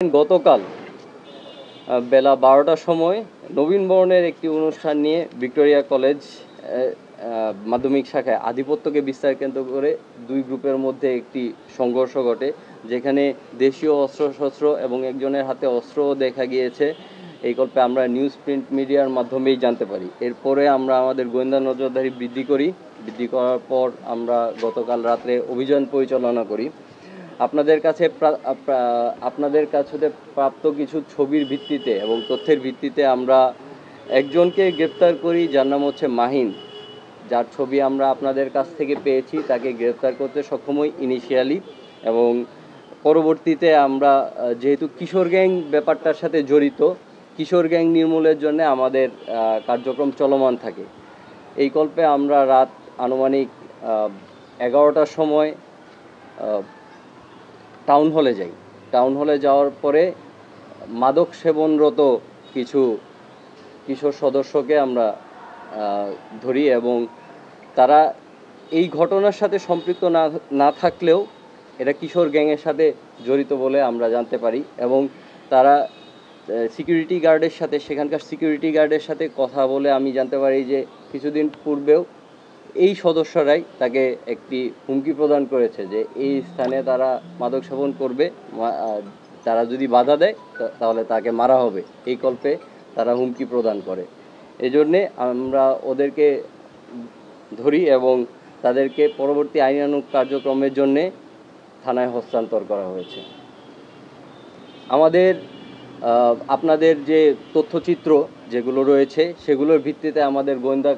গতকাল বেলা 12টার সময় নবীনবরণের একটি অনুষ্ঠান নিয়ে ভিক্টোরিয়া কলেজ মাধ্যমিক শাখায় আধিপত্যকে বিস্তার কেন্দ্র করে দুই গ্রুপের মধ্যে একটি সংঘর্ষ ঘটে, যেখানে দেশীয় অস্ত্রশস্ত্র এবং একজনের হাতে অস্ত্রও দেখা গিয়েছে। এই গল্পে আমরা নিউজ প্রিন্ট মিডিয়ার মাধ্যমেই জানতে পারি। এরপরে আমরা আমাদের গোয়েন্দা নজরদারি বৃদ্ধি করার পর আমরা গতকাল রাত্রে অভিযান পরিচালনা করি। আপনাদের কাছে প্রাপ্ত কিছু ছবির ভিত্তিতে এবং তথ্যের ভিত্তিতে আমরা একজনকে গ্রেপ্তার করি, যার নাম হচ্ছে মাহিন, যার ছবি আমরা আপনাদের কাছ থেকে পেয়েছি। তাকে গ্রেপ্তার করতে সক্ষম হই ইনিশিয়ালি, এবং পরবর্তীতে আমরা যেহেতু কিশোর গ্যাং ব্যাপারটার সাথে জড়িত, কিশোর গ্যাং নির্মূলের জন্য আমাদের কার্যক্রম চলমান থাকে। এই কল্পে আমরা রাত আনুমানিক 11টার সময় টাউন হলে যাওয়ার পরে মাদক সেবনরত কিছু কিশোর সদস্যকে আমরা ধরি, এবং তারা এই ঘটনার সাথে সম্পৃক্ত না থাকলেও এটা কিশোর গ্যাংয়ের সাথে জড়িত বলে আমরা জানতে পারি। এবং তারা সেখানকার সিকিউরিটি গার্ডের সাথে কথা বলে আমি জানতে পারি যে কিছুদিন পূর্বেও এই সদস্যরাই তাকে একটি হুমকি প্রদান করেছে যে এই স্থানে তারা মাদক সেবন করবে, তারা যদি বাধা দেয় তাহলে তাকে মারা হবে। এই কল্পে তারা হুমকি প্রদান করে। এই জন্যে আমরা ওদেরকে ধরি এবং তাদেরকে পরবর্তী আইনানুগ কার্যক্রমের জন্যে থানায় হস্তান্তর করা হয়েছে। আপনাদের যে তথ্যচিত্র যেগুলো রয়েছে সেগুলোর ভিত্তিতে আমাদের গোয়েন্দা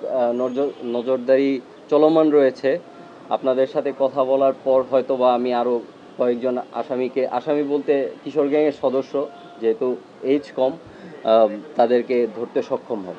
নজরদারি চলমান রয়েছে। আপনাদের সাথে কথা বলার পর হয়তো বা আমি আরও কয়েকজন আসামি বলতে কিশোর গ্যাংয়ের সদস্য, যেহেতু এজ কম, তাদেরকে ধরতে সক্ষম হব।